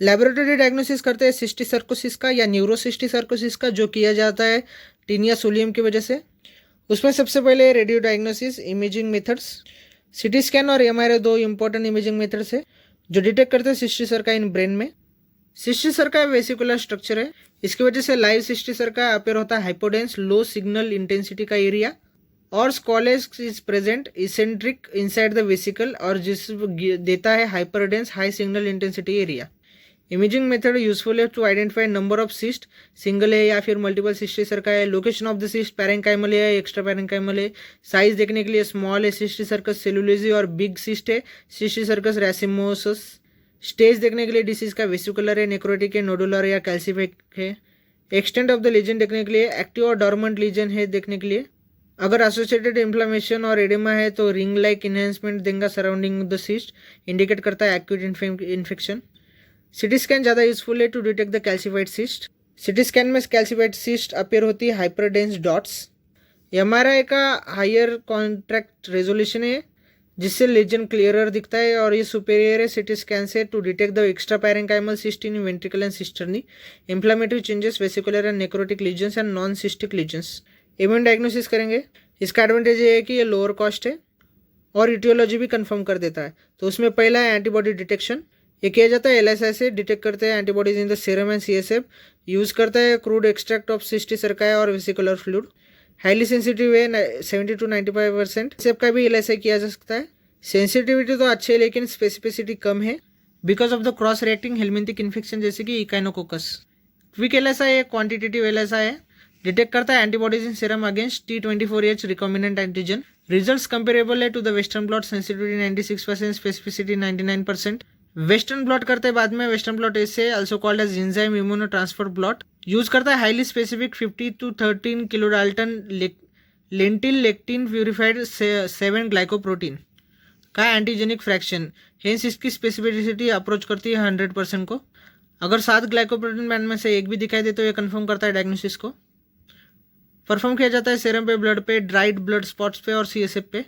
Laboratory diagnosis करते हैं cysticercosis का या न्यूरोसिस्टिसर्कोसिस का, जो किया जाता है टीनिया सोलियम की वजह से। उसमें सबसे पहले radio diagnosis imaging methods. CT scan और एमआरआई दो इंपॉर्टेंट इमेजिंग मेथड्स है जो डिटेक्ट करते हैं सिस्टिसर्का इन ब्रेन में। सिस्टिसर्का वेसिकुलर स्ट्रक्चर है, इसकी वजह से लाइव सिस्टिसर्का अपेयर होता है हाइपोडेंस लो सिग्नल इंटेंसिटी का एरिया, और scolex is present eccentric inside the vesicle और जिस देता है hyperdense high signal intensity area. Imaging method useful है to identify number of cyst, single है या फिर मल्टीपल सिस्टिसर्का है, location of the cyst parenchymal है एक्स्ट्रा पैरेंकाइमल है, साइज देखने के लिए स्मॉल है सिस्टिसर्कस सेलुलोजी और बिग सिस्ट है सिस्टिसर्कस रैसिमोसस, स्टेज देखने के लिए डिसीज का वेसिकुलर है, नेक्रोटिक है, नोडुलर या कैल्सिफिक है, एक्सटेंट ऑफ द लीजन देखने के लिए एक्टिव और डॉर्मेंट लीजन है देखने के लिए। अगर एसोसिएटेड इन्फ्लेमेशन और एडेमा है तो रिंग लाइक इन्हेंसमेंट देगा सराउंडिंग द सिस्ट, इंडिकेट करता है एक्यूट इन्फेक्शन। सिटी स्कैन ज़्यादा यूजफुल है to detect the calcified cyst. CT scan में कैल्सिफाइड सिस्ट अपेयर होती है हाइपरडेंस डॉट्स। एमआरआई का हायर कॉन्ट्रैक्ट रेजोल्यूशन है जिससे लीजन क्लियरर दिखता है और ये सुपेरियर है सिटी स्कैन से to detect the extra parenchymal cyst in ventricle and cisternae, inflammatory changes, vesicular and necrotic lesions and non cystic lesions. Immune diagnosis करेंगे। इसका एडवांटेज ये है कि ये लोअर कॉस्ट है और इटियोलॉजी भी कंफर्म कर देता है। तो उसमें पहला है एंटीबॉडी डिटेक्शन, ये किया जाता है एलएसआई से, डिटेक्ट करते हैं antibodies in the serum and CSF, use करता है क्रूड एक्सट्रैक्ट ऑफ सिस्टिसर्का और वेसिकुलर फ्लूइड, हाईली सेंसिटिव है 70 to 95%। सेप का भी एलएसआई किया जा सकता है। सेंसिटिविटी तो अच्छी है लेकिन स्पेसिफिसिटी कम है because of the cross reacting helminthic infection जैसे कि इकाइनोकोकस। क्विक एलएसआई है, क्वांटिटेटिव एलएसआई है, डिटेक्ट करता है antibodies in serum against T24H recombinant antigen. Results comparable है to the western blot, sensitivity 96%, specificity 99%। Western blot करते हैं बाद में, वेस्टर्न ब्लॉट ऐसे also called as enzyme immuno transfer blot, use करता है highly specific 50 to 13 kilodalton lentil lectin purified 7 glycoprotein का antigenic fraction, hence इसकी स्पेसिफिसिटी अप्रोच करती है 100% को। अगर 7 ग्लाइकोप्रोटीन बैंड में से एक भी दिखाई दे तो ये कंफर्म करता है डायग्नोसिस को। परफॉर्म किया जाता है सीरम पे, ब्लड पे, ड्राइड ब्लड स्पॉट्स पे और सीएसएफ पे।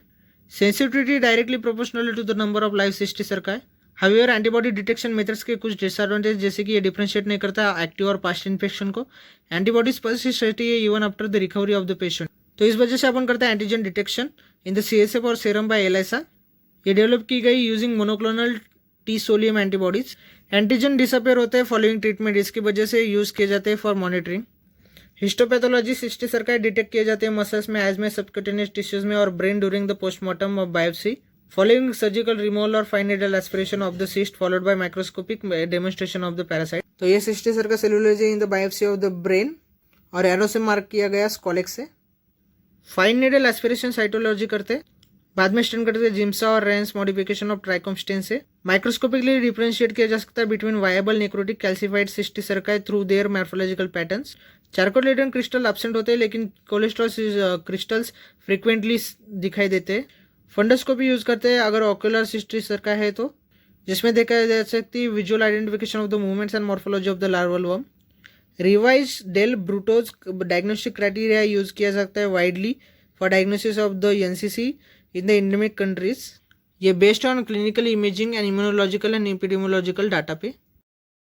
Sensitivity directly proportional to the number of live cysticerca है। हाउएवर एंटीबॉडी डिटेक्शन मेथड्स के कुछ डिसएडवांटेज जैसे कि ये डिफरेंशिएट नहीं करता एक्टिव और पास्ट इन्फेक्शन को, एंटीबॉडीज परसिस्ट रहती है even after the recovery of the patient. तो इस वजह से अपन करते हैं antigen detection in the CSF और सीरम बाय एलएसआ। ये डेवलप की गई using monoclonal T solium antibodies. Antigen disappear होते हैं फॉलोइंग ट्रीटमेंट, इसकी वजह से यूज किए जाते हैं फॉर मॉनिटरिंग। हिस्टोपैथोलॉजी सिस्टिसर्का डिटेक्ट किए जाते हैं मसल्स में, एज में, सबक्यूटेनियस टिश्यूज में और brain during the postmortem of biopsy following surgical removal और fine needle aspiration of the cyst followed by microscopic demonstration of the parasite. तो ये cysticerca cellulosae in the biopsy of the brain और arrow से mark किया गया scolex से। Fine needle aspiration cytology करते, बाद में स्टेन करते जिम्सा और Ryan's modification of trichrome stain से। माइक्रोस्कोपिकली डिफरेंशिएट किया जा सकता है between viable necrotic calcified cysticerca through their morphological patterns. Charcot Leyden crystal absent होते हैं लेकिन कोलेस्ट्रॉल क्रिस्टल्स फ्रीक्वेंटली दिखाई देते हैं। फंडोस्कोपी यूज करते हैं अगर ऑक्यूलर सिस्टिसर्का है तो, जिसमें देखा जा सकती है visual identification of the movements and morphology of the larval worm. Revised Del Brutto's diagnostic criteria use किया सकता है widely for diagnosis of the NCC in the endemic countries. ये based on clinical imaging and immunological and epidemiological data पे।